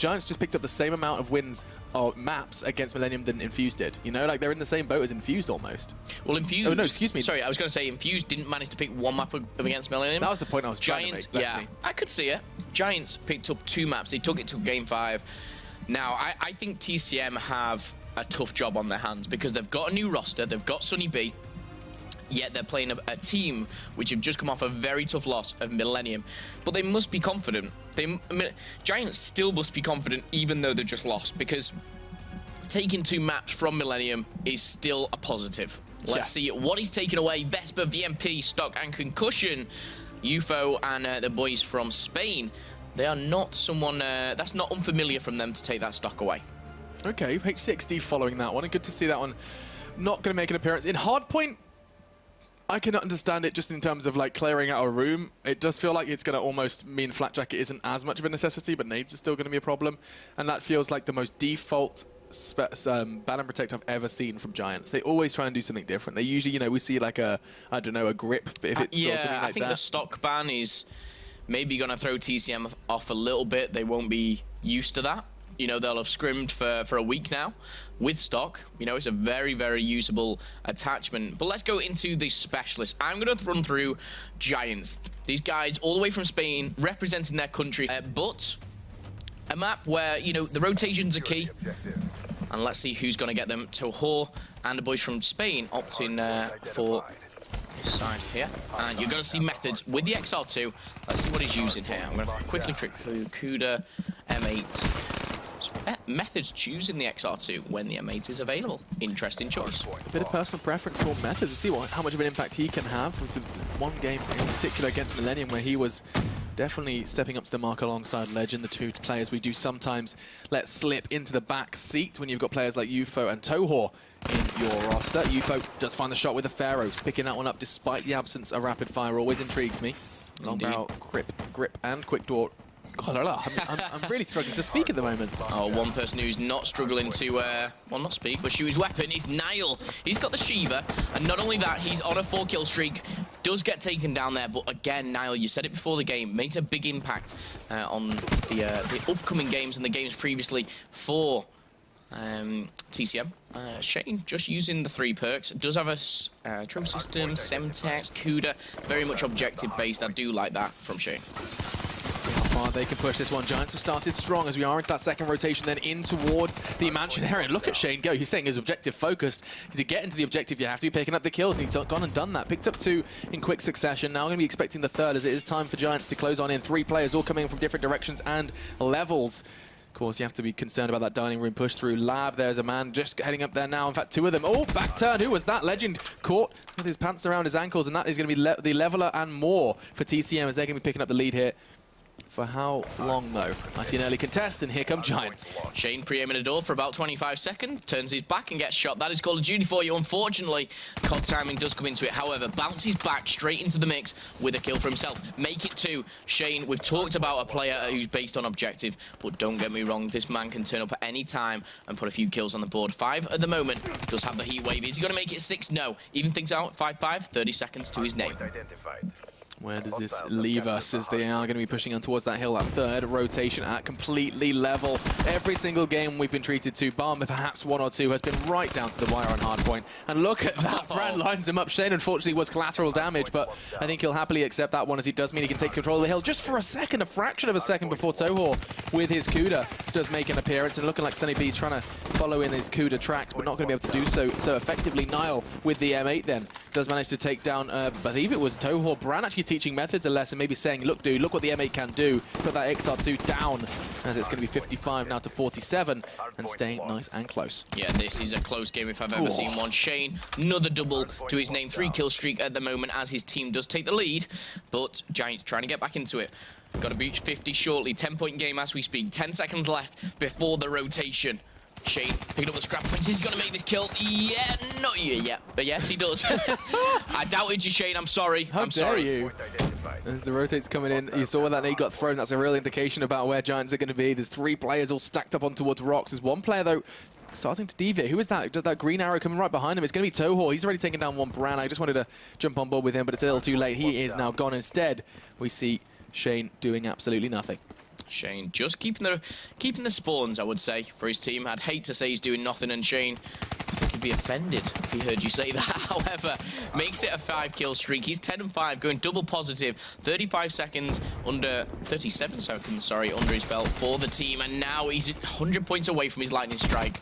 Giants just picked up the same amount of wins or maps against Millennium than Infused did. You know, like they're in the same boat as Infused almost. Well, Infused... Oh, no, excuse me. Sorry, I was going to say Infused didn't manage to pick one map up against Millennium. That was the point I was trying to make. Yeah, I could see it. Giants picked up 2 maps. They took it to Game 5. Now, I think TCM have a tough job on their hands because they've got a new roster. They've got Sunny B. Yet they're playing a team which have just come off a very tough loss of Millennium. But they must be confident. Giants still must be confident even though they've just lost, because taking 2 maps from Millennium is still a positive. Let's see what he's taken away. Vesper, VMP, Stock and Concussion. UFO and the boys from Spain. They are not someone, that's not unfamiliar from them to take that stock away. Okay, H60 following that one, and good to see that one not going to make an appearance. In Hardpoint, I can understand it just in terms of like clearing out a room. It does feel like it's going to almost mean Flat Jacket isn't as much of a necessity, but nades are still going to be a problem. And that feels like the most default ban and protect I've ever seen from Giants. They always try and do something different. They usually, you know, we see like a, I don't know, a grip, if it's yeah, or something like that. I think the stock ban is maybe going to throw TCM off a little bit. They won't be used to that. You know, they'll have scrimmed for a week now with stock. You know, it's a very, very usable attachment. But let's go into the specialists. I'm going to run through Giants. These guys all the way from Spain, representing their country. But a map where, you know, the rotations are key. And let's see who's going to get them. Toho and the boys from Spain opting for this side here. And you're going to see Methods with the XR2. Let's see what he's using here. I'm going to quickly click through Kuda, M8. Methods choosing the XR2 when the M8 is available. Interesting choice. A bit of personal preference for Methods. We'll see how much of an impact he can have. It was one game in particular against Millennium where he was definitely stepping up to the mark alongside Legend, the 2 players we do sometimes let slip into the back seat when you've got players like UFO and Toho in your roster. UFO does find the shot with the Pharaohs, picking that one up despite the absence of rapid fire. Always intrigues me. Long barrel, grip, and quick door. God, I'm really struggling to speak at the moment. Oh, one person who's not struggling to, well, not speak, but shoot his weapon is Nile. He's got the Shiva, and not only that, he's on a 4-kill streak. Does get taken down there, but again, Nile, you said it before the game, making a big impact on the upcoming games and the games previously for TCM. Shane just using the 3 perks. Does have a trophy system, Semtex, Kuda, very much objective based. I do like that from Shane. See how far they can push this one. Giants have started strong as we are into that second rotation, then in towards the mansion area. Look at Shane go. He's saying his objective focused. To get into the objective, you have to be picking up the kills, and he's gone and done that. Picked up 2 in quick succession. Now going to be expecting the 3rd as it is time for Giants to close on in. 3 players all coming from different directions and levels. Of course, you have to be concerned about that dining room push through lab. There's a man just heading up there now. In fact, 2 of them. Oh, back turn. Who was that? Legend caught with his pants around his ankles, and that is going to be the leveler and more for TCM as they're going to be picking up the lead here. For how long, though? I see an early contest, and here come Giants. Shane pre-aiming a door for about 25 seconds, turns his back and gets shot. That is Call of Duty for you. Unfortunately, COD timing does come into it. However, bounces back straight into the mix with a kill for himself. Make it 2. Shane, we've talked about a player who's based on objective, but don't get me wrong, this man can turn up at any time and put a few kills on the board. 5 at the moment. Does have the heat wave. Is he going to make it 6? No. Even things out. 5-5. 30 seconds to his name. Where does this leave us as they are going to be pushing on towards that hill, that 3rd rotation at completely level. Every single game we've been treated to, bar perhaps 1 or 2, has been right down to the wire on hardpoint. And look at that, Brand lines him up. Shane unfortunately was collateral damage, but I think he'll happily accept that one as he does mean he can take control of the hill just for a second, a fraction of a second before Toho with his Kuda does make an appearance, and looking like Sunny B's trying to follow in his Kuda tracks, but not going to be able to do so. So effectively, Nile with the M8 then does manage to take down, I believe it was Toho. Brand actually teaching Methods a lesson, maybe saying, look dude, look what the M8 can do. Put that XR2 down, as it's going to be 55 now to 47, and staying nice and close. Yeah, this is a close game if I've ever seen one. Shane, another double to his name, 3-kill streak at the moment as his team does take the lead, but Giants trying to get back into it. Got to reach 50 shortly, 10-point game as we speak, 10 seconds left before the rotation. Shane picking up the scrap points. Is he going to make this kill? Yeah, not you yet. But yes, he does. I doubted you, Shane. I'm sorry. How dare you? As the rotate's coming in, you saw where that nade got thrown. That's a real indication about where Giants are going to be. There's 3 players all stacked up on towards rocks. There's 1 player, though, starting to deviate. Who is that? That green arrow coming right behind him. It's going to be Toho. He's already taken down 1 Brand. I just wanted to jump on board with him, but it's a little too late. He is now gone. Instead, we see Shane doing absolutely nothing. Shane just keeping the spawns, I would say, for his team. I'd hate to say he's doing nothing, and Shane, I think he'd be offended if he heard you say that. However, makes it a 5-kill streak. He's 10-5, going double positive. 35 seconds under 37 seconds, sorry, under his belt for the team, and now he's 100 points away from his lightning strike.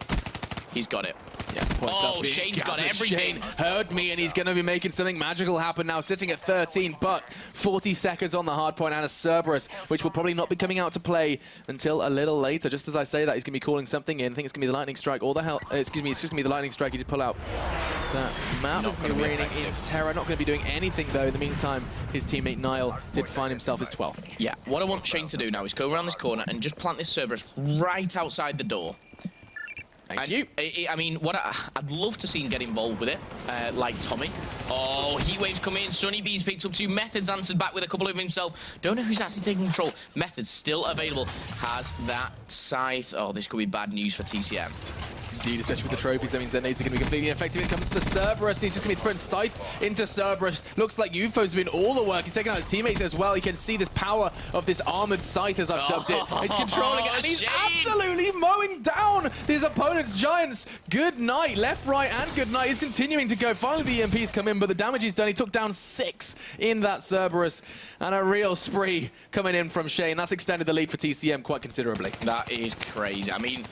He's got it. Yeah, oh, Shane's got everything. Shane heard me, and he's going to be making something magical happen now, sitting at 13, but 40 seconds on the hard point, and a Cerberus, which will probably not be coming out to play until a little later. Just as I say that, he's going to be calling something in. I think it's going to be the lightning strike, or the hell, excuse me, it's just going to be the lightning strike. He just pull out that map. It's going to be raining in terror. Not going to be doing anything, though. In the meantime, his teammate Niall did find himself his 12th. Yeah, what I want Shane to do now is go around this corner and just plant this Cerberus right outside the door. Thank you. I mean, I'd love to see him get involved with it, like Tommy. Oh, Heat Wave's come in. Sunny B's picked up 2. Methods answered back with a couple of himself. Don't know who's actually taking control. Methods still available. Has that scythe. Oh, this could be bad news for TCM. Indeed, especially with the trophies. That means their nades are going to be completely effective. It comes to the Cerberus. He's just going to be putting Scythe into Cerberus. Looks like UFO's been all the work. He's taking out his teammates as well. He can see this power of this armored Scythe, as I've dubbed it. He's controlling it, and he's absolutely mowing down his opponent's Giants. Good night. Left, right, and good night. He's continuing to go. Finally, the EMPs come in, but the damage is done. He took down 6 in that Cerberus, and a real spree coming in from Shane. That's extended the lead for TCM quite considerably. That is crazy. I mean,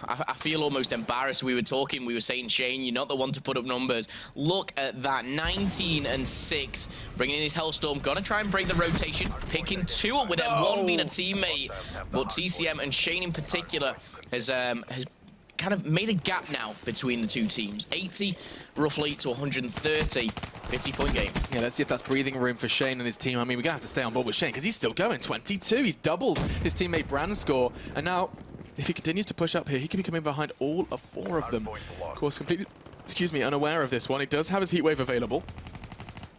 I feel almost embarrassed. We were saying, Shane, you're not the one to put up numbers. Look at that, 19-6, bringing in his Hellstorm. Gonna try and break the rotation, picking 2 up with them, 1 being a teammate. But TCM, and Shane in particular, has kind of made a gap now between the two teams. 80 roughly to 130. 50-point game. Yeah, let's see if that's breathing room for Shane and his team. I mean, we're going to have to stay on board with Shane because he's still going. 22. He's doubled his teammate Brand's score. And now, if he continues to push up here, he can be coming behind all 4 of them. Of course, completely, unaware of this one. He does have his heat wave available.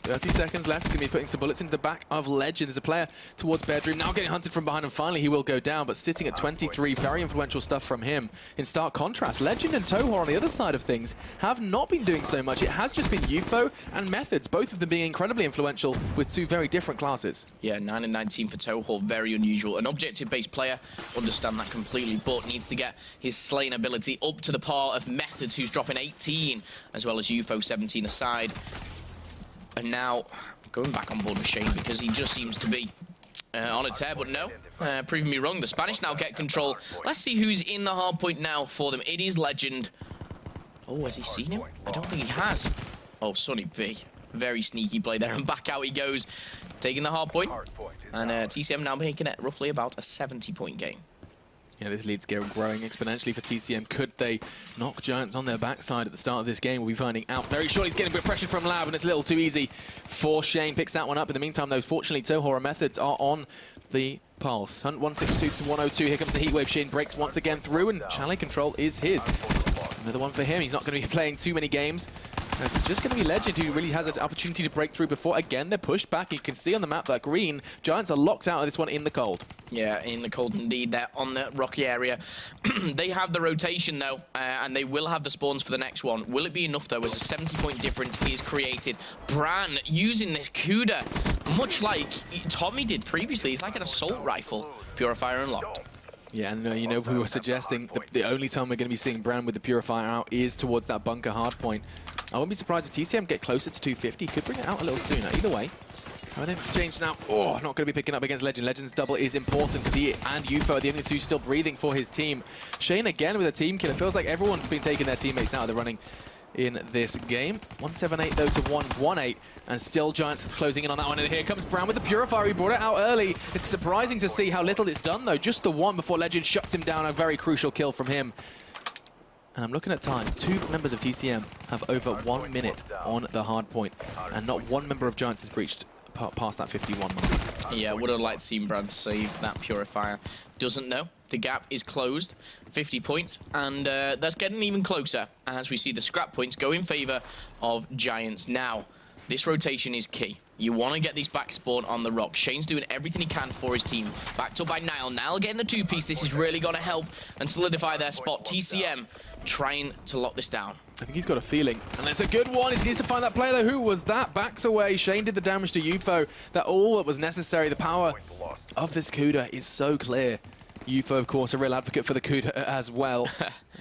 30 seconds left. He's going to be putting some bullets into the back of Legend. There's a player towards Bedroom. Now getting hunted from behind, and finally he will go down, but sitting at 23. Very influential stuff from him. In stark contrast, Legend and Toho on the other side of things have not been doing so much. It has just been UFO and Methods, both of them being incredibly influential with 2 very different classes. Yeah, 9 and 19 for Toho, very unusual. An objective-based player, understand that completely, but needs to get his slaying ability up to the par of Methods, who's dropping 18, as well as UFO 17 aside. And now, going back on board with Shane because he just seems to be on a tear, but no, proving me wrong. The Spanish now get control. Let's see who's in the hard point now for them. It is Legend. Oh, has he seen him? I don't think he has. Oh, Sunny B. Very sneaky play there, and back out he goes, taking the hard point. And TCM now making it roughly about a 70-point game. Yeah, this lead's growing exponentially for TCM. Could they knock Giants on their backside at the start of this game? We'll be finding out very shortly. He's getting a bit of pressure from Lab, and it's a little too easy for Shane. Picks that one up. In the meantime, though, fortunately, Toho and Methods are on the pulse. Hunt 162 to 102. Here comes the Heatwave. Shane breaks once again through, and chalet control is his. Another one for him. He's not going to be playing too many games. It's just going to be Legend who really has an opportunity to break through before. Again, they're pushed back. You can see on the map that green Giants are locked out of this one in the cold. Yeah, in the cold indeed. They're on the rocky area. They have the rotation, though, and they will have the spawns for the next one. Will it be enough, though, as a 70-point difference is created? Bran using this Cuda, much like Tommy did previously. It's like an assault rifle. Purifier unlocked. Yeah, and you know, we were suggesting the only time we're going to be seeing Bran with the Purifier out is towards that bunker hardpoint. I wouldn't be surprised if TCM get closer to 250. Could bring it out a little sooner. Either way. An exchange now. Oh, not going to be picking up against Legend. Legend's double is important because he and UFO are the only 2 still breathing for his team. Shane again with a team kill. It feels like everyone's been taking their teammates out of the running in this game. 178 though to 118, and still Giants closing in on that one. And here comes Brown with the Purifier. He brought it out early. It's surprising to see how little it's done though. Just the one before Legend shuts him down. A very crucial kill from him. And I'm looking at time. 2 members of TCM have over 1 minute on the hard point, and not one member of Giants has breached past that 51 mark. Yeah, would have liked to see Brad save that Purifier. Doesn't know. The gap is closed. 50 points, and that's getting even closer as we see the scrap points go in favor of Giants. Now, this rotation is key. You want to get these back spawn on the rock. Shane's doing everything he can for his team. Backed up by Nile. Nile getting the two-piece. This is really going to help and solidify their spot. TCM trying to lock this down. I think he's got a feeling, and it's a good one. He needs to find that player, though. Who was that? Backs away. Shane did the damage to UFO. That all that was necessary. The power of this Kuda is so clear. UFO, of course, a real advocate for the Kuda as well.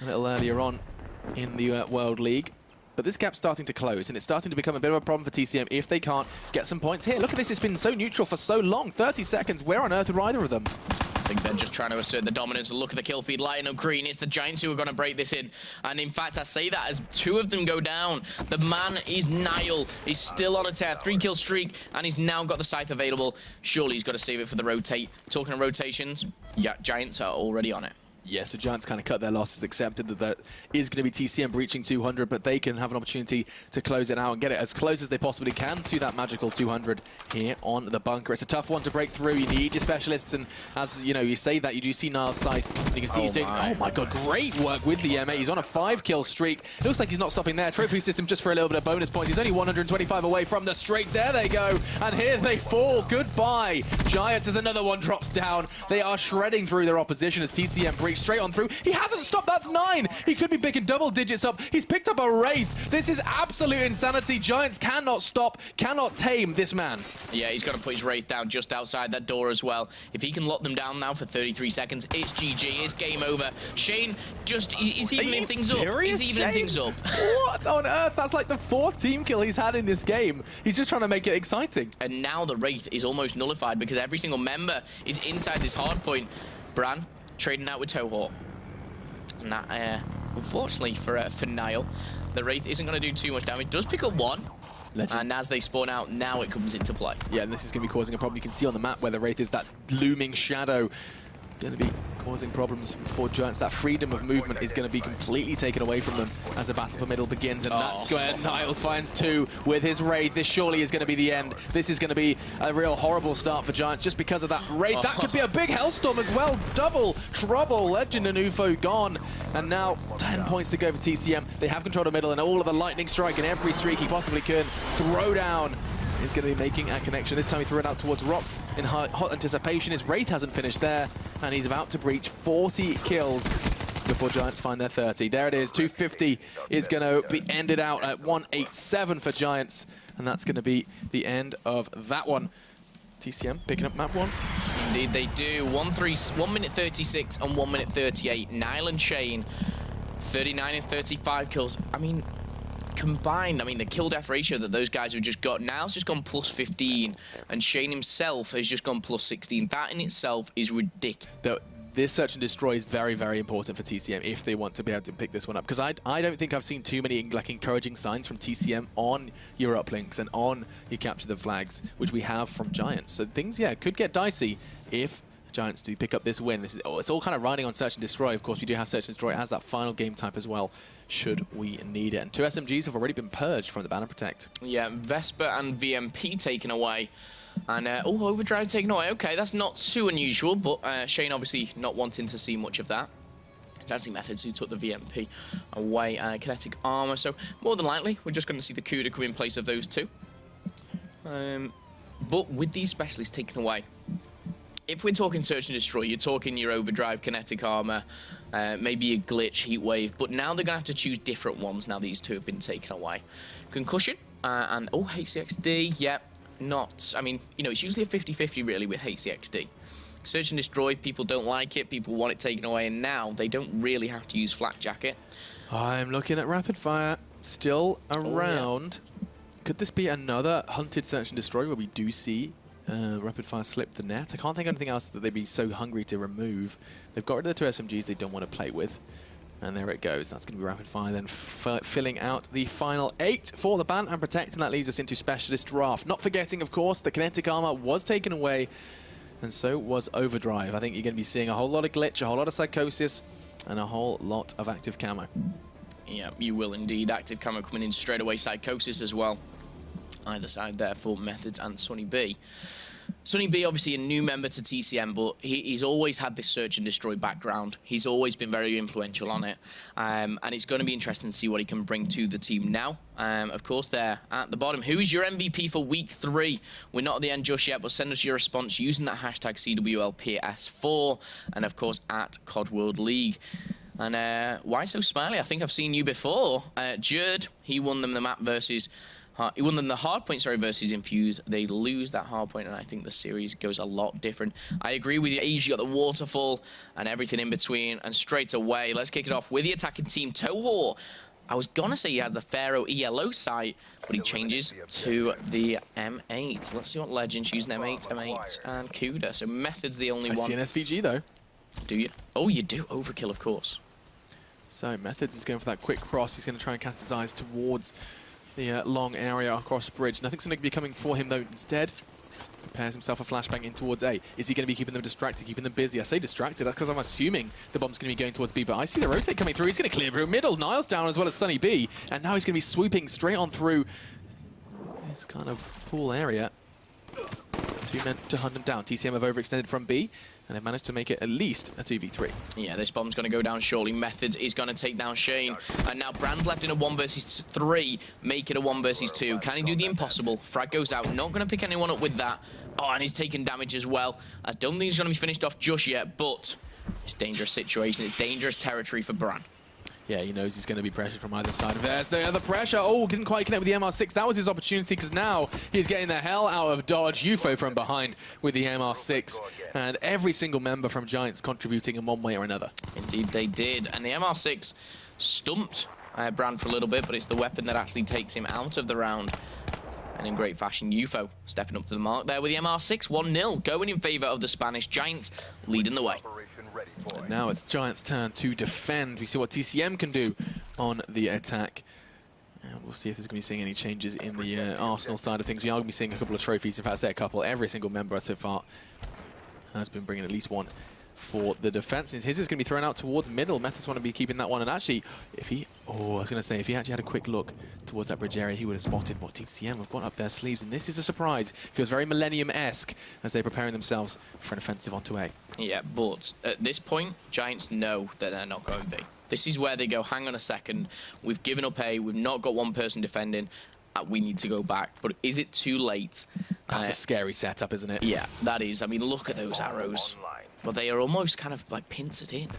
A little earlier on in the World League. But this gap's starting to close, and it's starting to become a bit of a problem for TCM if they can't get some points here. Look at this. It's been so neutral for so long. 30 seconds. Where on earth are either of them? I think they're just trying to assert the dominance. Look at the kill feed lighting up green. It's the Giants who are going to break this in. And in fact, I say that as two of them go down. The man is Nile. He's still on a tear. 3-kill streak, and he's now got the scythe available. Surely he's got to save it for the rotate. Talking of rotations, yeah, Giants are already on it. Yeah, so Giants kind of cut their losses, accepted that that is going to be TCM breaching 200, but they can have an opportunity to close it out and get it as close as they possibly can to that magical 200 here on the bunker. It's a tough one to break through. You need your specialists, and as you know, you say that, you do see Nile's scythe. You can see he's doing, oh my god, great work with the M8. He's on a 5-kill streak. It looks like he's not stopping there. Trophy system just for a little bit of bonus points. He's only 125 away from the streak. There they go, and here they fall. Goodbye. Giants as another one drops down. They are shredding through their opposition as TCM breaks straight on through. He hasn't stopped. That's 9. He could be picking double digits up. He's picked up a Wraith. This is absolute insanity. Giants cannot stop, cannot tame this man. Yeah, he's going to put his Wraith down just outside that door as well. If he can lock them down now for 33 seconds, it's GG. It's game over. Shane just, he's evening things up. He's evening things up. What on earth? That's like the 4th team kill he's had in this game. He's just trying to make it exciting. And now the Wraith is almost nullified because every single member is inside this hard point. Bran trading out with Toho. And that, unfortunately for Nile, the Wraith isn't going to do too much damage. Does pick up 1. Legend. And as they spawn out, now it comes into play. Yeah, and this is going to be causing a problem. You can see on the map where the Wraith is, that looming shadow. Going to be causing problems for Giants. That freedom of movement is going to be completely taken away from them as the battle for middle begins, and that's where Nile finds 2 with his Wraith. This surely is going to be the end. This is going to be a real horrible start for Giants just because of that Wraith. That could be a big hellstorm as well. Double trouble. Legend and UFO gone, and now 10 points to go for TCM. They have control of middle, and all of the lightning strike and every streak he possibly could throw down. He's going to be making a connection. This time he threw it out towards Rocks in hot anticipation. His Wraith hasn't finished there, and he's about to breach 40 kills before Giants find their 30. There it is. 250 is going to be ended out at 187 for Giants, and that's going to be the end of that one. TCM picking up map 1. Indeed they do. 1 minute 36 and 1 minute 38. Nile and Shane, 39 and 35 kills. I mean, combined, I mean, the kill-death ratio that those guys have just got, Nile's just gone plus 15, and Shane himself has just gone plus 16. That in itself is ridiculous. This search and destroy is very, very important for TCM if they want to be able to pick this one up. Because I don't think I've seen too many like encouraging signs from TCM on your uplinks and on your capture the flags, which we have from Giants. So things, yeah, could get dicey if Giants do pick up this win. This is, it's all kind of riding on search and destroy. Of course, we do have search and destroy. It has that final game type as well, should we need it. And 2 SMGs have already been purged from the Ban and Protect. Yeah, Vesper and VMP taken away. And, oh, Overdrive taken away. Okay, that's not too unusual, but Shane obviously not wanting to see much of that. It's actually Methods who took the VMP away. Kinetic Armor, so more than likely, we're just going to see the Kuda come in place of those 2. But with these specialists taken away, if we're talking search and destroy, you're talking your Overdrive, Kinetic Armor, maybe a Glitch, Heat Wave, but now they're going to have to choose different ones now these 2 have been taken away. Concussion, and, oh, HCXD, yeah. Not, I mean, you know, it's usually a 50-50 really with HCXD. Search and destroy, people don't like it, people want it taken away, and now they don't really have to use Flak Jacket. I'm looking at Rapid Fire, still around. Oh, yeah. Could this be another hunted search and destroy where we do see Rapid Fire slip the net? I can't think of anything else that they'd be so hungry to remove. They've got rid of the 2 SMGs they don't want to play with. And there it goes. That's going to be Rapid Fire then filling out the final 8 for the Ban and Protect, and that leads us into Specialist Draft. Not forgetting, of course, the Kinetic Armor was taken away, and so was Overdrive. I think you're going to be seeing a whole lot of Glitch, a whole lot of Psychosis, and a whole lot of Active Camo. Yeah, you will indeed. Active Camo coming in straight away. Psychosis as well. Either side there for Methods and Sonny B. Sunny B, obviously a new member to TCM, but he's always had this search and destroy background. He's always been very influential on it. And it's going to be interesting to see what he can bring to the team now. Of course, there at the bottom. Who is your MVP for week 3? We're not at the end just yet, but send us your response using that hashtag CWLPS4 and, of course, at COD World League. And why so smiley? I think I've seen you before. Jerd, he won them the map versus... he won them the hardpoint, versus Infuse. They lose that hardpoint, and I think the series goes a lot different. I agree with you. You got the waterfall and everything in between, and straight away, let's kick it off with the attacking team. Toho, I was going to say he has the Pharaoh ELO site, but he changes to the M8. Let's see what Legends using M8, M8, and Kuda. So Method's the only one. I see an SVG, though. Do you? Oh, you do. Overkill, of course. So Methods is going for that quick cross. He's going to try and cast his eyes towards the long area across bridge. Nothing's going to be coming for him, though. Instead, prepares himself a flashbang in towards A. Is he going to be keeping them distracted, keeping them busy? I say distracted, that's because I'm assuming the bomb's going to be going towards B, but I see the rotate coming through. He's going to clear through middle. Niles down as well as Sunny B, and now he's going to be swooping straight on through this kind of pool area. 2 men to hunt him down. TCM have overextended from B, and they've managed to make it at least a 2v3. Yeah, this bomb's going to go down shortly. Methods is going to take down Shane. And now Brand left in a 1 versus 3. Make it a 1 versus 2. Can he do the impossible? Frag goes out. Not going to pick anyone up with that. Oh, and he's taking damage as well. I don't think he's going to be finished off just yet, but it's a dangerous situation. It's dangerous territory for Brand. Yeah, he knows he's going to be pressured from either side. There's the other pressure. Oh, didn't quite connect with the MR6. That was his opportunity, because now he's getting the hell out of dodge. UFO from behind with the MR6. And every single member from Giants contributing in one way or another. Indeed, they did. And the MR6 stumped Brand for a little bit, but it's the weapon that actually takes him out of the round. And in great fashion, UFO stepping up to the mark there with the MR6. 1-0 going in favor of the Spanish Giants, leading the way. And now it's Giants' turn to defend. We see what TCM can do on the attack. And we'll see if there's going to be seeing any changes in the Arsenal side of things. We are going to be seeing a couple of trophies. In fact, I say a couple. Every single member so far has been bringing at least one for the defense. His is going to be thrown out towards middle. Methods want to be keeping that one. And actually, if he... Oh, I was going to say, if he actually had a quick look towards that bridge area, he would have spotted what TCM have got up their sleeves. And this is a surprise. Feels very Millennium-esque as they're preparing themselves for an offensive onto A. Yeah, but at this point, Giants know that they're not going B. This is where they go, hang on a second. We've given up A. We've not got one person defending. We need to go back. But is it too late? That's a scary setup, isn't it? Yeah, that is. I mean, look at those arrows. But they are almost kind of like pincered in.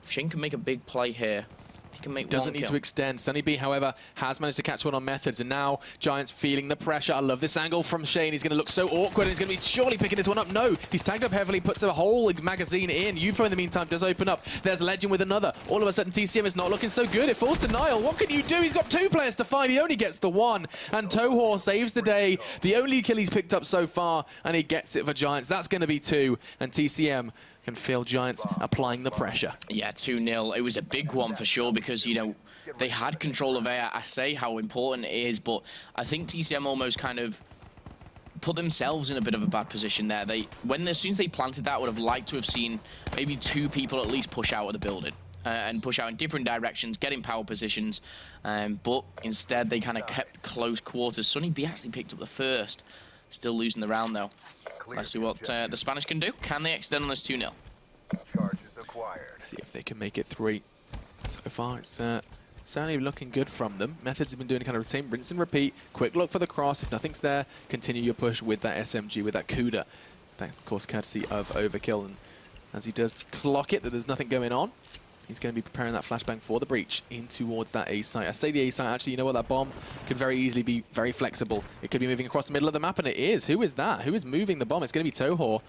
Shane can make a big play here. He can make Doesn't need to extend. Sunny B, however, has managed to catch one on Methods, and now Giants feeling the pressure. I love this angle from Shane. He's going to look so awkward, and he's going to be surely picking this one up. No, he's tagged up heavily, puts a whole magazine in. UFO, in the meantime, does open up. There's Legend with another. All of a sudden, TCM is not looking so good. It falls to Niall. What can you do? He's got 2 players to fight. He only gets the 1, and Toho saves the day. The only kill he's picked up so far, and he gets it for Giants. That's going to be 2, and TCM can feel Giants applying the pressure. Yeah, 2-0. It was a big one for sure, because, you know, they had control of air. I say how important it is, but I think TCM almost kind of put themselves in a bit of a bad position there. As soon as they planted that, would have liked to have seen maybe 2 people at least push out of the building and push out in different directions, get in power positions. But instead, they kind of kept close quarters. Sunny B actually picked up the first. Still losing the round, though. Let's see what the Spanish can do. Can they extend on this 2-0? Charges acquired. See if they can make it 3. So far, it's certainly looking good from them. Methods have been doing kind of the same rinse and repeat. Quick look for the cross. If nothing's there, continue your push with that SMG, with that Kuda. Thanks, of course, courtesy of Overkill. And as he does clock it that there's nothing going on, he's going to be preparing that flashbang for the breach in towards that A site. I say the A site, actually, you know what, that bomb could very easily be very flexible. It could be moving across the middle of the map, and it is. Who is that? Who is moving the bomb? It's going to be Toho.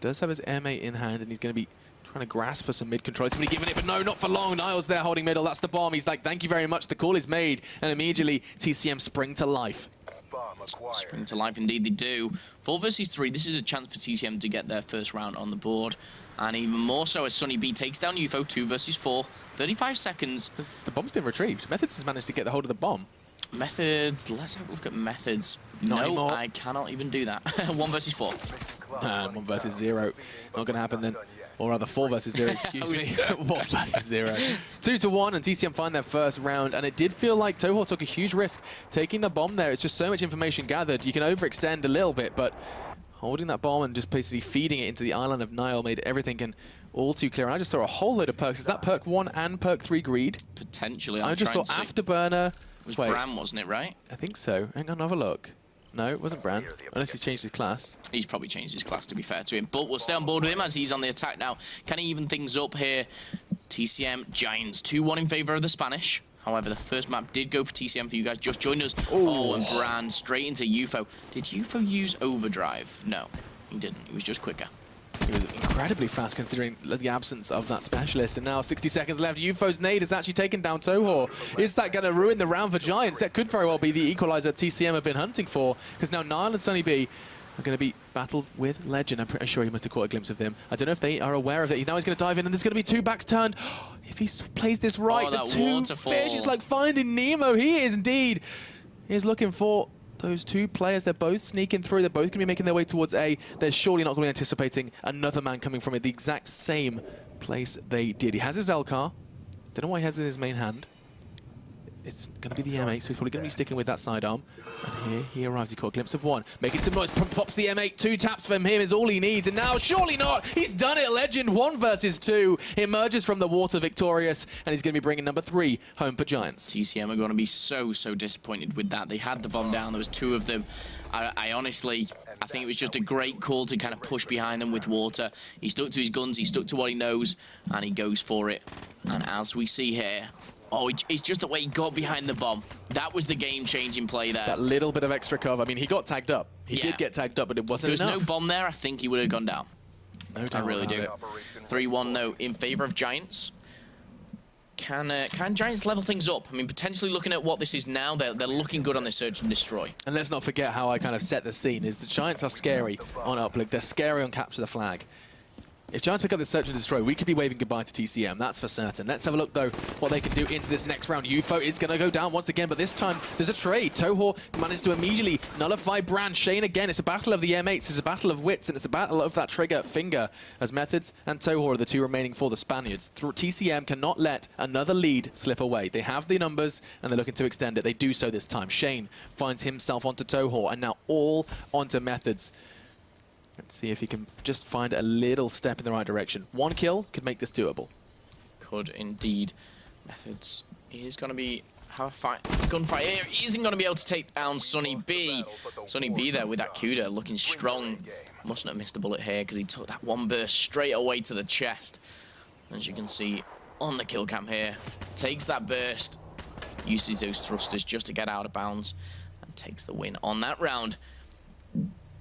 Does have his M8 in hand, and he's going to be trying to grasp for some mid-control. He's going to be giving it, but no, not for long. Niles there holding middle. That's the bomb. He's like, thank you very much. The call is made, and immediately TCM spring to life. Spring to life, indeed they do. 4 versus 3. This is a chance for TCM to get their first round on the board. And even more so as Sunny B takes down UFO. 2 versus 4. 35 seconds. The bomb's been retrieved. Methods has managed to get the hold of the bomb. Methods. Let's have a look at Methods. Not no, anymore. I cannot even do that. 1 versus 4. And 1 versus 0. Not going to happen then. Or rather, 4 versus 0, excuse me. 1 versus 0. 2-1, and TCM find their first round. And it did feel like Toho took a huge risk taking the bomb there. It's just so much information gathered. You can overextend a little bit, but Holding that bomb and just basically feeding it into the island of Nile made everything all too clear. And I just saw a whole load of perks. Is that perk 1 and perk 3 greed? Potentially. I just saw Afterburner. It was Bram, wasn't it, right? I think so. Hang on, have a look. No, it wasn't Bran, unless he's changed his class. He's probably changed his class, to be fair to him. But we'll stay on board with him as he's on the attack now. Can he even things up here? TCM Giants 2-1 in favor of the Spanish. However, the first map did go for TCM for you guys. Just joined us. Ooh. Oh, and Bran straight into UFO. Did UFO use Overdrive? No, he didn't. He was just quicker. He was incredibly fast considering the absence of that specialist. And now 60 seconds left. UFO's nade has actually taken down Toho. Is that going to ruin the round for Giants? That could very well be the equalizer TCM have been hunting for, because now Nile and Sunny B are going to be battled with Legend. I'm pretty sure he must have caught a glimpse of them. I don't know if they are aware of it. Now he's going to dive in, and there's going to be 2 backs turned. If he plays this right, the 2 waterfall. fish is like Finding Nemo. He is indeed. He's looking for those 2 players. They're both sneaking through. They're both going to be making their way towards A. They're surely not going to be anticipating another man coming from it, the exact same place they did. He has his L-car. Don't know why he has it in his main hand. It's going to be the M8, so he's probably going to be sticking with that sidearm. And here he arrives. He caught a glimpse of 1. Making some noise. Pops the M8. 2 taps from him is all he needs. And now, surely not. He's done it. Legend 1 versus 2. He emerges from the water victorious. And he's going to be bringing number 3 home for Giants. TCM are going to be so disappointed with that. They had the bomb down. There was 2 of them. I honestly, I think it was just a great call to kind of push behind them with water. He stuck to his guns. He stuck to what he knows. And he goes for it. And as we see here, oh, it's just the way he got behind the bomb. That was the game-changing play there. That little bit of extra cover. I mean, he got tagged up. He did get tagged up, but it wasn't enough. If there was no bomb there, I think he would have gone down. No doubt. I really do. 3-1 though in favor of Giants. Can Giants level things up? I mean, potentially looking at what this is now, they're looking good on this search and destroy. And let's not forget how I kind of set the scene, is the Giants are scary on uplink. They're scary on capture the flag. If Giants pick up this search and destroy, we could be waving goodbye to TCM, that's for certain. Let's have a look, though, what they can do into this next round. UFO is going to go down once again, but this time there's a trade. Toho managed to immediately nullify Bran. Shane again. It's a battle of the M8s, it's a battle of wits, and it's a battle of that trigger finger, as Methods and Toho are the 2 remaining for the Spaniards. TCM cannot let another lead slip away. They have the numbers, and they're looking to extend it. They do so this time. Shane finds himself onto Toho, and now all onto Methods. Let's see if he can just find a little step in the right direction. 1 kill could make this doable. Could indeed. Methods is going to be have a fight, gunfight here. He isn't going to be able to take down Sunny B. Sunny B there with that CUDA looking strong. Mustn't have missed the bullet here because he took that 1 burst straight away to the chest. As you can see on the kill cam here, takes that burst, uses those thrusters just to get out of bounds, and takes the win on that round.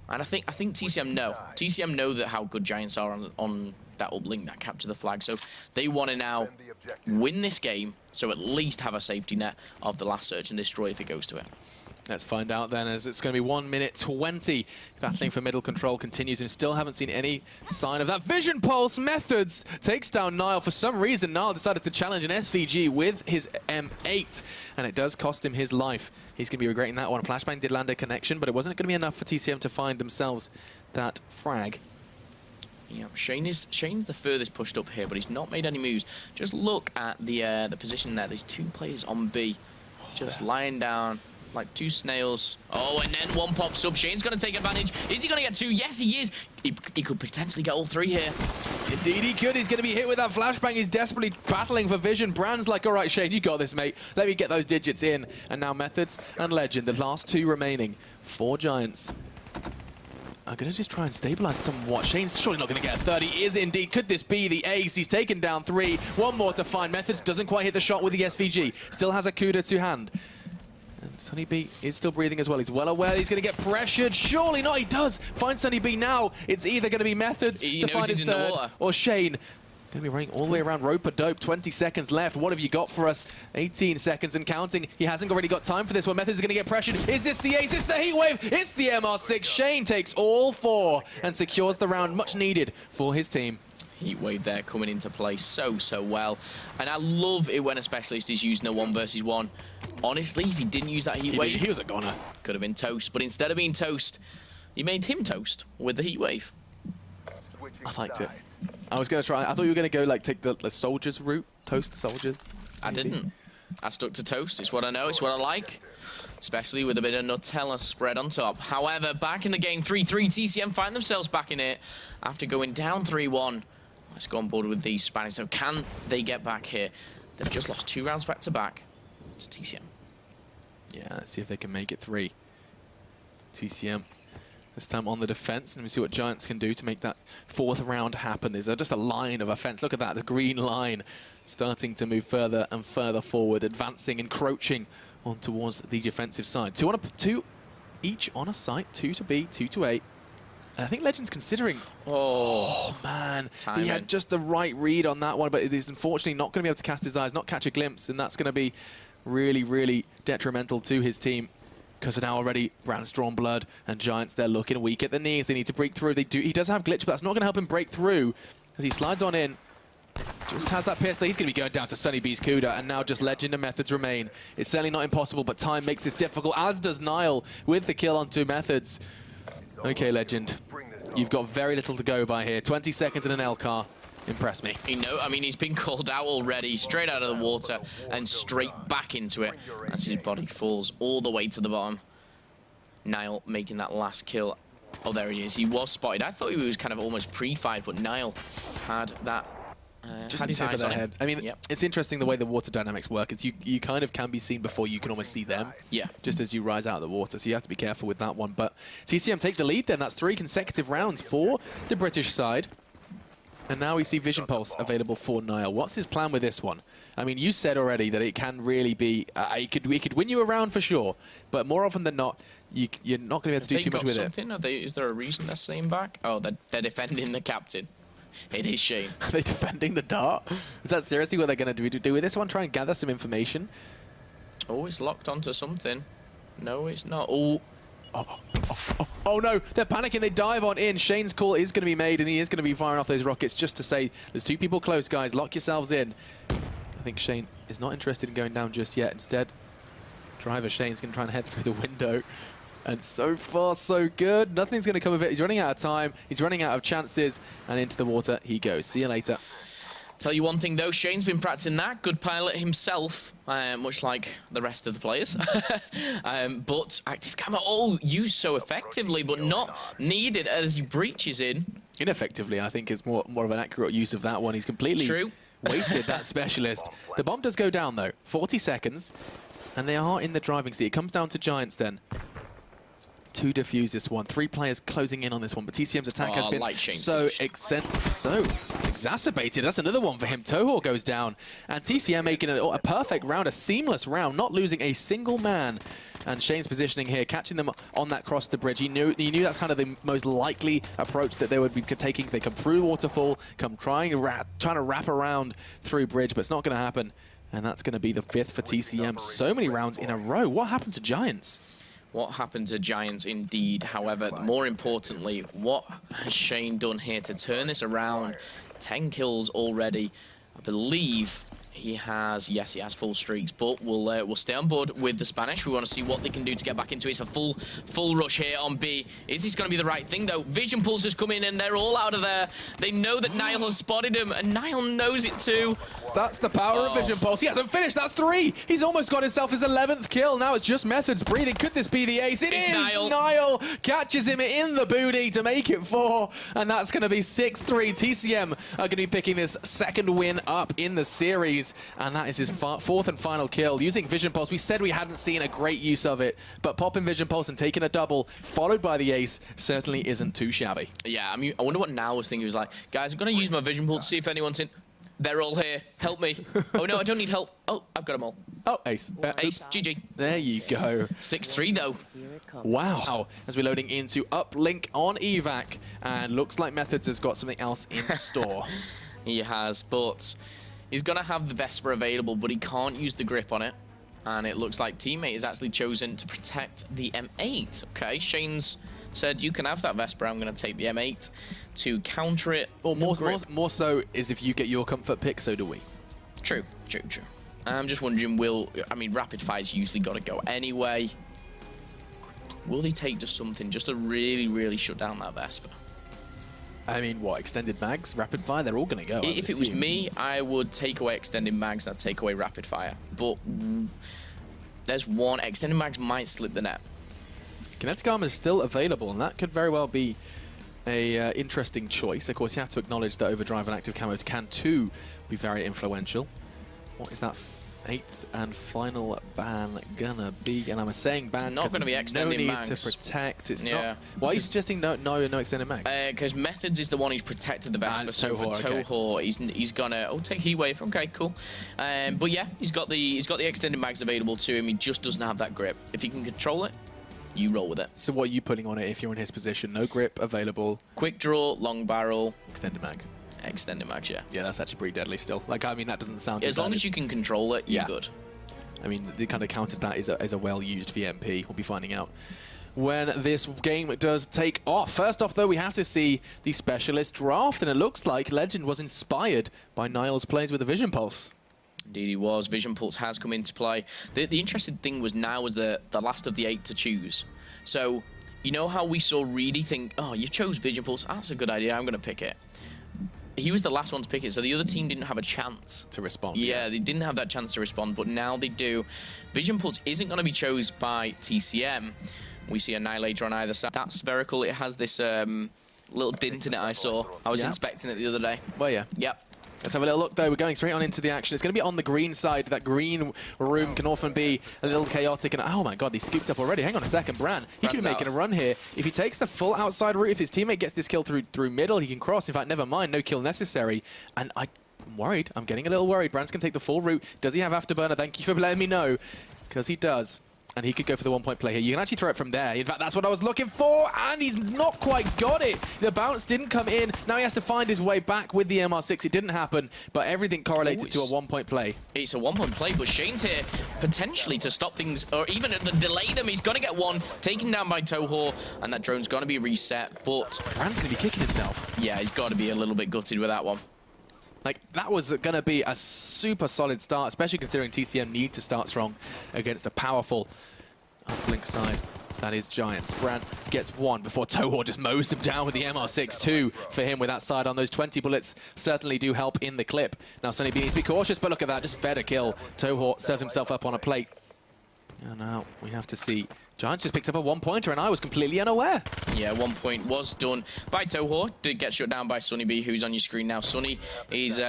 And I think TCM know. TCM know that how good Giants are on that uplink, that capture the flag. So they want to now win this game, so at least have a safety net of the last search and destroy if it goes to it. Let's find out then, as it's going to be 1 minute 20. Battling for middle control continues, and still haven't seen any sign of that. Vision Pulse Methods takes down Nile. For some reason, Nile decided to challenge an SVG with his M8, and it does cost him his life. He's going to be regretting that one. Flashbang did land a connection, but it wasn't going to be enough for TCM to find themselves that frag. Yeah, Shane's the furthest pushed up here, but he's not made any moves. Just look at the position there. There's 2 players on B, just lying down like 2 snails. Oh, and then 1 pops up. Shane's going to take advantage. Is he going to get 2? Yes, he is. He could potentially get all 3 here. Indeed he could. He's going to be hit with that flashbang. He's desperately battling for vision. Brand's like, all right, Shane, you got this, mate. Let me get those digits in. And now Methods and Legend, the last 2 remaining for Giants, are going to just try and stabilize somewhat. Shane's surely not going to get a 30. Is indeed. Could this be the ace? He's taken down 3. 1 more to find. Methods doesn't quite hit the shot with the SVG. Still has a CUDA to hand. And Sunny B is still breathing as well. He's well aware he's going to get pressured. Surely not. He does find Sunny B now. It's either going to be Methods to find his 3rd, or Shane. Going to be running all the way around rope-a-dope. 20 seconds left. What have you got for us? 18 seconds and counting. He hasn't already got time for this one. Methods is going to get pressured. Is this the ace? It's the heat wave. It's the MR6. Shane takes all 4 and secures the round much needed for his team. Heat wave there coming into play so well. And I love it when a specialist is using a 1 versus 1. Honestly, if he didn't use that heat wave, he was a goner. Could have been toast. But instead of being toast, he made him toast with the heat wave. I liked it. I was going to try. I thought you were going to go like take the soldiers route, toast soldiers. I didn't. I stuck to toast. It's what I know. It's what I like. especially with a bit of Nutella spread on top. However, back in the game, 3-3, TCM find themselves back in it after going down 3-1. Let's go on board with these Spanish. So can they get back here? They've just lost 2 rounds back to back to TCM. Yeah, let's see if they can make it 3. TCM this time on the defense, and we see what Giants can do to make that 4th round happen. There's just a line of offense. Look at that, the green line starting to move further and further forward, advancing, encroaching on towards the defensive side. 2 each on a site, 2 to B, 2 to A. And I think Legend's considering. Oh man, timing. He had just the right read on that one, but it is unfortunately not going to be able to cast his eyes, not catch a glimpse, and that's going to be really, really detrimental to his team. Because now already Brand's drawn blood, and Giants, they're looking weak at the knees. They need to break through. He does have glitch, but that's not going to help him break through. As he slides on in, just has that pierce. He's going to be going down to Sunny B's Cuda, and now just Legend and Methods remain. It's certainly not impossible, but time makes this difficult, as does Nile with the kill onto Methods. Okay, Legend, you've got very little to go by here. 20 seconds in an L car. Impress me. I mean, he's been called out already, straight out of the water and straight back into it as his body falls all the way to the bottom. Nile making that last kill. Oh, there he is. He was spotted. I thought he was kind of almost pre-fired, but Nile had that. Just had his eyes on him. I mean, It's interesting the way the water dynamics work. It's you kind of can be seen before you can almost see them. Yeah. Just as you rise out of the water, so you have to be careful with that one. But TCM take the lead then. That's 3 consecutive rounds for the British side. And now we see Vision Pulse available for Nile. What's his plan with this one? I mean, you said already that it can really be... it could win you a round for sure, but more often than not, you're not going to be able to do too much with it. Is there a reason they're staying back? Oh, they're defending the captain. It is Shane. Are they defending the dart? Is that seriously what they're going to do with this one? Try and gather some information? Oh, it's locked onto something. No, it's not. Oh no, they're panicking, they dive on in. Shane's call is going to be made, and he is going to be firing off those rockets just to say, there's 2 people close, guys, lock yourselves in. I think Shane is not interested in going down just yet. Instead, driver Shane's going to try and head through the window. And so far, so good. Nothing's going to come of it. He's running out of time, he's running out of chances, and into the water he goes. See you later. Tell you one thing though, Shane's been practicing that. Good pilot himself, much like the rest of the players. But active camera, used so effectively, but not needed as he breaches in. Ineffectively, I think is more of an accurate use of that one. He's completely wasted that specialist. The bomb does go down though. 40 seconds, and they are in the driving seat. It comes down to Giants then to defuse this one. 3 players closing in on this one, but TCM's attack has been so exacerbated. That's another one for him. Toho goes down, and TCM making a perfect round, a seamless round, not losing a single man. And Shane's positioning here, catching them on that cross the bridge. He knew that's kind of the most likely approach that they would be taking. They come through waterfall, come trying to wrap around through bridge, but it's not going to happen. And that's going to be the 5th for TCM. So many rounds in a row. What happened to Giants? What happened to Giants indeed. However, more importantly, what has Shane done here to turn this around? 10 kills already. I believe he has, yes, he has full streaks, but we'll stay on board with the Spanish. We want to see what they can do to get back into it. It's a full rush here on B. Is this going to be the right thing, though? Vision Pulse has come in, and they're all out of there. They know that Nile has spotted him, and Nile knows it too. That's the power of Vision Pulse. He hasn't finished. That's 3. He's almost got himself his 11th kill. Now it's just Methods breathing. Could this be the ace? It is! Nile catches him in the booty to make it 4, and that's going to be 6-3. TCM are going to be picking this 2nd win up in the series, and that is his 4th and final kill using Vision Pulse. We said we hadn't seen a great use of it, but popping Vision Pulse and taking a double followed by the ace certainly isn't too shabby. Yeah, I mean, I wonder what Nile was thinking. He was like, guys, I'm going to use my Vision Pulse to see if anyone's in. They're all here. Help me. Oh, no, I don't need help. Oh, I've got them all. Oh, ace. Ace, GG. There you go. 6-3, though. Wow. As we're loading into uplink on evac, and looks like Methods has got something else in store. He has, but he's going to have the Vesper available, but he can't use the grip on it. And it looks like teammate has actually chosen to protect the M8. Okay, Shane's said, you can have that Vesper, I'm going to take the M8 to counter it. Or more so is if you get your comfort pick, so do we. True. I'm just wondering, I mean, rapid fire's usually got to go anyway. Will he take just something just to really, really shut down that Vesper? I mean, what, extended mags, rapid fire, they're all going to go. If it was me, I would take away extended mags, I'd take away rapid fire. But There's one. Extended mags might slip the net. Kinetic armor is still available, and that could very well be a interesting choice. Of course, you have to acknowledge that overdrive and active camo can too be very influential. What is that 8th and final ban gonna be? And I'm saying ban. It's not going to be extended mags. No need to protect. It's Yeah. not. Why are you suggesting no extended mags? Because Methods is the one who's protected the best. But so for Toho, he's gonna take heat wave. Okay, cool. But yeah, he's got the extended mags available to him. He just doesn't have that grip. If he can control it, you roll with it. So what are you putting on it if you're in his position? No grip available. Quick draw, long barrel, Extended mag. extended mags. Yeah. Yeah, that's actually pretty deadly still. Like, I mean, that doesn't sound too As long bad. as you can control it, you're good. I mean, the kind of counter to that is a well-used VMP. We'll be finding out when this game does take off. First off, though, we have to see the specialist draft, and it looks like Legend was inspired by Niall's plays with the Vision Pulse. Indeed he was. Vision Pulse has come into play. The interesting thing was now was the last of the 8 to choose. So, you know how we saw Reedy think, oh, you chose Vision Pulse, that's a good idea, I'm going to pick it. He was the last one to pick it, so the other team didn't have a chance to respond. Yeah, they didn't have that chance to respond, but now they do. Vision Pulse isn't going to be chosen by TCM. We see Annihilator on either side. That spherical, it has this little dint in it I saw. I was inspecting it the other day. Well, yeah. Yep. Let's have a little look, though. We're going straight on into the action. It's going to be on the green side. That green room can often be a little chaotic. And oh my god, he's scooped up already. Hang on a second, Bran. He could be making a run here. If he takes the full outside route, if his teammate gets this kill through middle, he can cross. In fact, never mind, no kill necessary. And I'm worried. I'm getting a little worried. Bran's going to take the full route. Does he have Afterburner? Thank you for letting me know. Because he does. And he could go for the one-point play here. You can actually throw it from there. In fact, that's what I was looking for, and he's not quite got it. The bounce didn't come in. Now he has to find his way back with the MR6. It didn't happen, but everything correlated to a one-point play. It's a one-point play, but Shane's here potentially to stop things, or even delay them. He's going to get one, taken down by Toho, and that drone's going to be reset, but Brand's going to be kicking himself. Yeah, he's got to be a little bit gutted with that one. Like, that was going to be a super solid start, especially considering TCM need to start strong against a powerful uplink side. That is Giants. Bran gets one before Toho just mows him down with the MR6. 2 for him with that side on. Those 20 bullets certainly do help in the clip. Now Sunny B needs to be cautious, but look at that, just fed a kill. Toho serves himself up on a plate. And now we have to see. Giants just picked up a one-pointer, and I was completely unaware. Yeah, 1 point was done by Toho. Did get shut down by Sunny B, who's on your screen now. Sunny is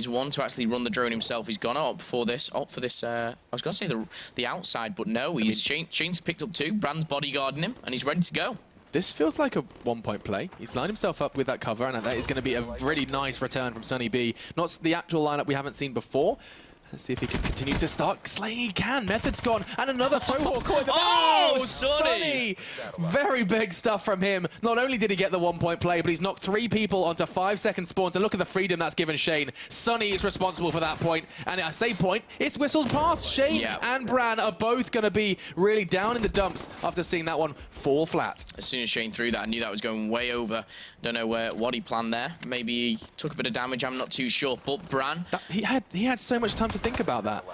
one to actually run the drone himself. He's gone up for this. I was going to say the outside, but no. Shane's picked up 2. Brand's bodyguarding him, and he's ready to go. This feels like a one-point play. He's lined himself up with that cover, and that is going to be a really nice return from Sunny B. Not the actual lineup we haven't seen before. Let's see if he can continue to start slaying. He can. Method's gone. And another Toho coin. Oh, Sunny! Very big stuff from him. Not only did he get the one-point play, but he's knocked 3 people onto 5-second spawns. And look at the freedom that's given Shane. Sunny is responsible for that point. And I say point, it's whistled past. Shane and Bran are both going to be really down in the dumps after seeing that one fall flat. As soon as Shane threw that, I knew that was going way over. Don't know what he planned there. Maybe he took a bit of damage. I'm not too sure. But Bran... He had so much time to think about that.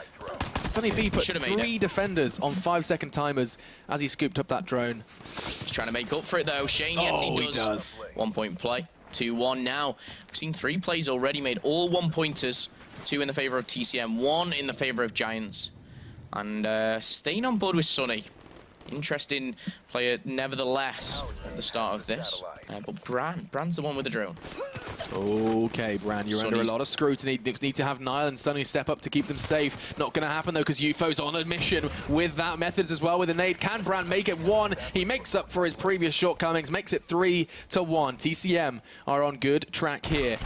Sunny B put 3 defenders on 5-second timers as he scooped up that drone. He's trying to make up for it though. Shane, yes, he does. 1-point play. 2-1 now. We've seen 3 plays already made, all 1-pointers. 2 in the favor of TCM, 1 in the favor of Giants. And staying on board with Sunny. Interesting player, nevertheless, at the start of this. But Bran's the one with the drone. Okay, Bran, you're under a lot of scrutiny. Knicks need to have Niall and Sunny step up to keep them safe. Not going to happen, though, because UFO's on a mission with that. Methods as well with a nade. Can Bran make it 1? He makes up for his previous shortcomings, makes it 3-1. TCM are on good track here.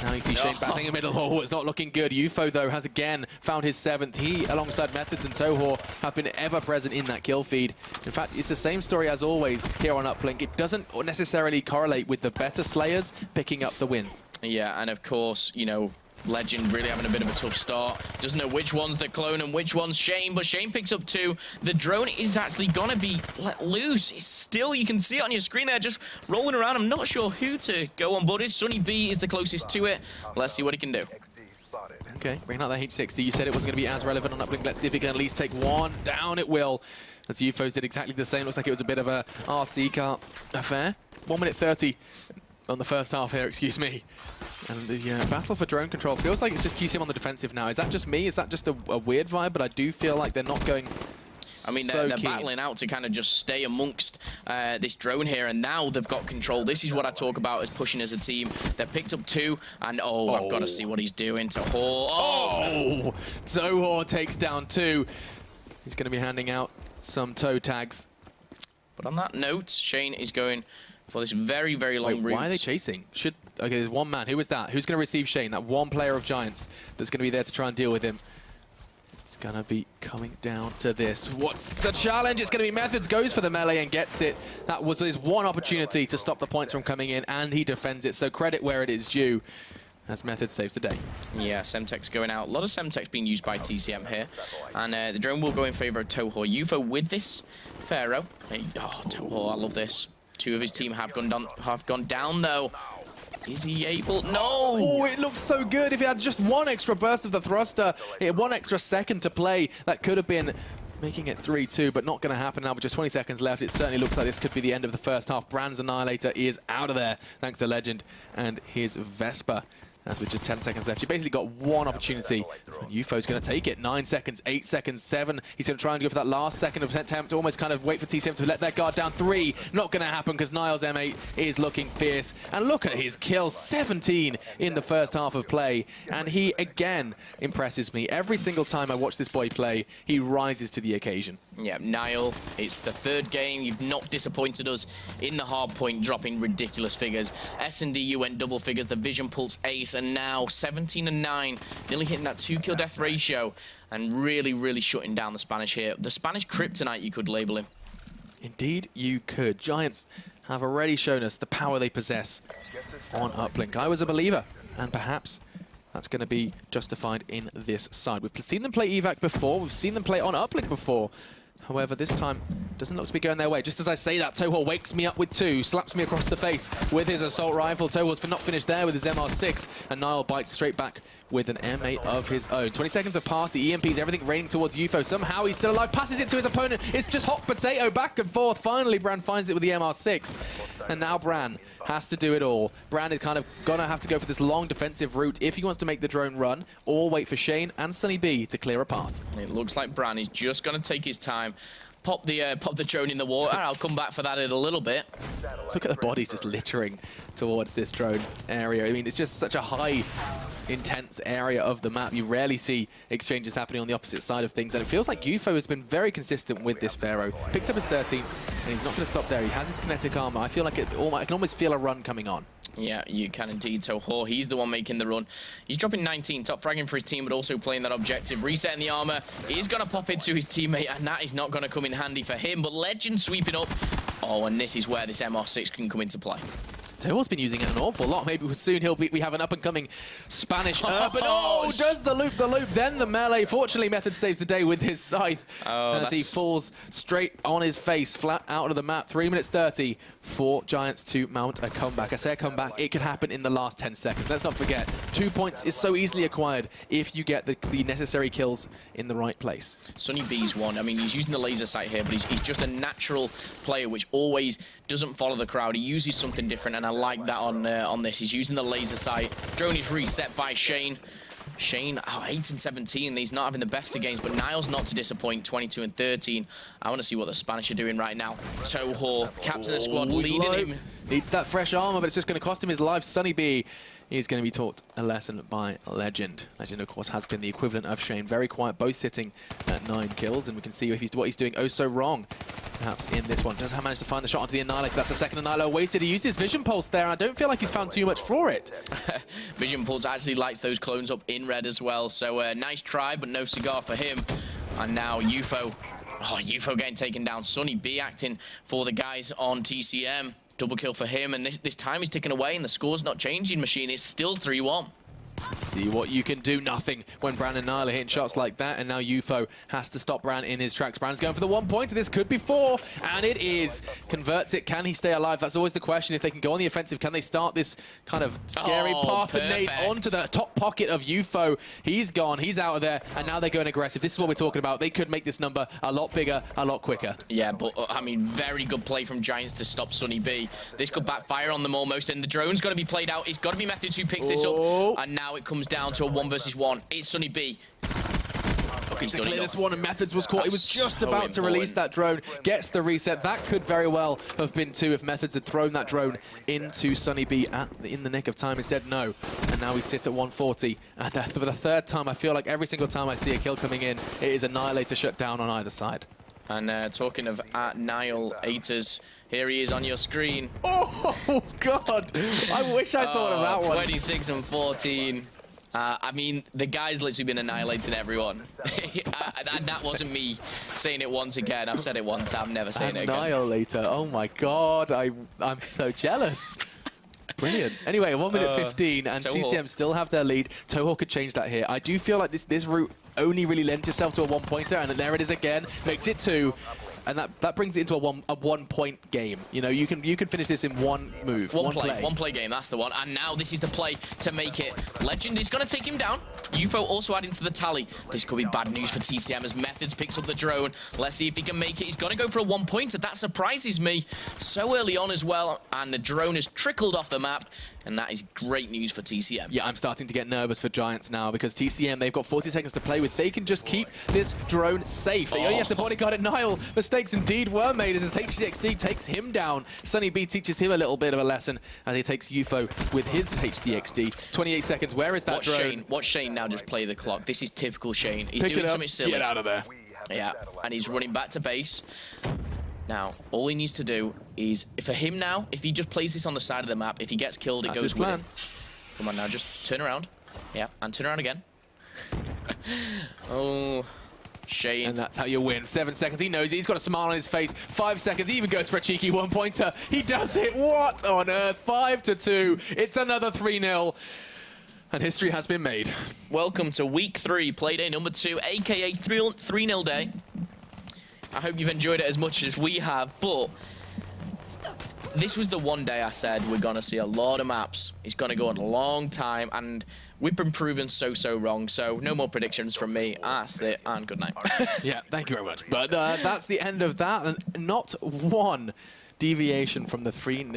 Now you see Shane battling in the middle. Oh, it's not looking good. UFO, though, has again found his 7th. He, alongside Methods and Toho, have been ever present in that kill feed. In fact, it's the same story as always here on Uplink. It doesn't necessarily correlate with the better Slayers picking up the win. Yeah, and of course, you know, Legend really having a bit of a tough start. Doesn't know which one's the clone and which one's Shane, but Shane picks up 2. The drone is actually gonna be let loose. It's still, you can see it on your screen there, just rolling around. I'm not sure who to go on board. Sunny B is the closest to it. Let's see what he can do. Okay, bring out that H60. You said it wasn't going to be as relevant on Uplink. Let's see if it can at least take 1 down. It will. As UFOs did exactly the same. Looks like it was a bit of a RC car affair. 1 minute 30 on the first half here, excuse me. And the battle for drone control feels like it's just TCM on the defensive now. Is that just me? Is that just a weird vibe? But I do feel like they're not going I mean, So they're keen. battling out to kind of just stay amongst this drone here, and now they've got control. This is what I talk about as pushing as a team. They've picked up 2, and I've got to see what he's doing to Hor. Zohor takes down 2. He's going to be handing out some toe tags. But on that note, Shane is going for this very, very long route. Why are they chasing? Okay, there's one man. Who is that? Who's going to receive Shane? That one player of Giants that's going to be there to try and deal with him. It's going to be coming down to this. What's the challenge? It's going to be Methods. Goes for the melee and gets it. That was his one opportunity to stop the points from coming in, and he defends it. So credit where it is due, as Methods saves the day. Yeah, Semtex going out. A lot of Semtex being used by TCM here. And the drone will go in favor of Toho. UFO with this Pharaoh. Hey, Toho, I love this. 2 of his team have gone down though. Is he able? No! Oh, it looks so good. If he had just one extra burst of the thruster, he had 1 extra second to play, that could have been making it 3-2, but not going to happen now with just 20 seconds left. It certainly looks like this could be the end of the first half. Brand's Annihilator is out of there, thanks to Legend and his Vespa. As with just 10 seconds left, you basically got one opportunity. UFO's going to take it. 9 seconds, 8 seconds, 7. He's going to try and go for that last second of attempt, almost kind of wait for TCM to let their guard down. 3, not going to happen because Niles M8 is looking fierce. And look at his kills, 17 in the first half of play. And he, again, impresses me. Every single time I watch this boy play, he rises to the occasion. Yeah, Niall, it's the 3rd game. You've not disappointed us in the hard point, dropping ridiculous figures. S&D, you went double figures, the Vision Pulse ace, and now 17 and 9, nearly hitting that 2-kill death ratio, and really, really shutting down the Spanish here. The Spanish kryptonite, you could label him. Indeed, you could. Giants have already shown us the power they possess on uplink. I was a believer, and perhaps that's going to be justified in this side. We've seen them play evac before. We've seen them play on uplink before. However, this time doesn't look to be going their way. Just as I say that, Toho wakes me up with 2, slaps me across the face with his assault rifle. Toho's not finished there with his MR6, and Niall bites straight back with an M8 of his own. 20 seconds have passed, the EMPs, everything raining towards UFO. Somehow he's still alive, passes it to his opponent. It's just hot potato back and forth. Finally, Bran finds it with the MR6. And now Bran has to do it all. Bran is kind of gonna have to go for this long defensive route if he wants to make the drone run, or wait for Shane and Sunny B to clear a path. It looks like Bran is just gonna take his time, pop the drone in the water. I'll come back for that in a little bit. Look at the bodies just littering towards this drone area. I mean, it's just such a high, intense area of the map. You rarely see exchanges happening on the opposite side of things, and it feels like UFO has been very consistent with this Pharaoh. Picked up his 13, and he's not going to stop there. He has his kinetic armor. I feel like I can almost feel a run coming on. Yeah, you can indeed. So Hor, he's the one making the run. He's dropping 19, top fragging for his team, but also playing that objective. Resetting the armor. He's going to pop it to his teammate, and that is not going to come in handy for him. But Legend sweeping up. Oh, and this is where this MR6 can come into play. Toho's been using it an awful lot. Maybe soon we have an up-and-coming Spanish urban. Oh, does the loop, then the melee. Fortunately, Method saves the day with his scythe as he falls straight on his face, flat out of the map. 3 minutes 30 for Giants to mount a comeback. I say a comeback, it could happen in the last 10 seconds. Let's not forget, 2 points is so easily acquired if you get the necessary kills in the right place. Sunny B's one. I mean, he's using the laser sight here, but he's just a natural player which always doesn't follow the crowd. He uses something different, and I like that on this. He's using the laser sight. Drone is reset by Shane. Shane, 8 and 17. He's not having the best of games, but Niles not to disappoint, 22 and 13. I want to see what the Spanish are doing right now. Toho, captain of the squad, leading him. Needs that fresh armor, but it's just going to cost him his life. Sunny B is going to be taught a lesson by Legend. Legend, of course, has been the equivalent of Shane. Very quiet, both sitting at 9 kills, and we can see what he's doing oh so wrong. Perhaps in this one. Does manage to find the shot onto the Annihilator. That's the second Annihilator wasted. He used his Vision Pulse there, and I don't feel like he's found too much for it. Vision Pulse actually lights those clones up in red as well. So nice try, but no cigar for him. And now UFO. Oh, UFO getting taken down. Sunny B acting for the guys on TCM. Double kill for him, and this time he's ticking away, and the score's not changing. Machine is still 3-1. See what you can do. Nothing when Bran and Niall are hitting shots like that, and now UFO has to stop Bran in his tracks. Bran's going for the 1 pointer. This could be 4, and it is. Converts it. Can he stay alive? That's always the question. If they can go on the offensive, can they start this kind of scary path and nade onto the top pocket of UFO? He's gone. He's out of there, and now they're going aggressive. This is what we're talking about. They could make this number a lot bigger, a lot quicker. Yeah, but I mean, very good play from Giants to stop Sunny B. This could backfire on them almost, and the drone's got to be played out. It's got to be Methods who picks this up, and now it comes down to a 1 versus 1. It's Sunny B. He's to done clear enough. this one, and Methods was caught. He was That's just so about to release important. that drone, gets the reset. That could very well have been 2 if Methods had thrown that drone into Sunny B in the nick of time. Instead, no. And now we sit at 140. And for the third time, I feel like every single time I see a kill coming in, it is Annihilator shut down on either side. And talking of @Nile8ers, here he is on your screen. Oh, God. I wish I thought of that one. 26 and 14. I mean, the guy's literally been annihilating everyone. And that wasn't me saying it once again. I've said it once. I'm never saying it again. Annihilator. Oh, my God. I'm so jealous. Brilliant. Anyway, 1 minute 15, and Toho. TCM still have their lead. Toho could change that here. I do feel like this route only really lent itself to a one-pointer, and there it is again. Makes it 2. And that brings it into a one-point game. You know, you can finish this in one move, one play game, that's the one. And now this is the play to make it. Legend is going to take him down. UFO also adding to the tally. This could be bad news for TCM as Methods picks up the drone. Let's see if he can make it. He's got to go for a one-pointer. That surprises me so early on as well. And the drone has trickled off the map. And that is great news for TCM. Yeah, I'm starting to get nervous for Giants now because TCM, they've got 40 seconds to play with. They can just keep this drone safe. They only have to bodyguard it. Nile, mistakes indeed were made as his HCXD takes him down. Sunny B teaches him a little bit of a lesson as he takes UFO with his HCXD. 28 seconds. Where is that drone? Watch Shane now just play the clock. This is typical Shane. He's Pick doing it up, something silly. get out of there. Yeah, and he's running back to base. Now, all he needs to do is, for him now, if he just plays this on the side of the map, if he gets killed, it goes with him. Come on now, just turn around. Yeah, and turn around again. Oh, Shane. And that's how you win. 7 seconds. He knows it. He's got a smile on his face. 5 seconds. He even goes for a cheeky one-pointer. He does it. What on earth? 5-2. It's another 3-0. And history has been made. Welcome to week 3, playday number 2, aka 3-0 day. I hope you've enjoyed it as much as we have, but this was the one day I said we're going to see a lot of maps. It's going to go on a long time, and we've been proven so wrong. So no more predictions from me. That's it, and good night. Yeah, thank you very much. But that's the end of that, and not one deviation from the 3-0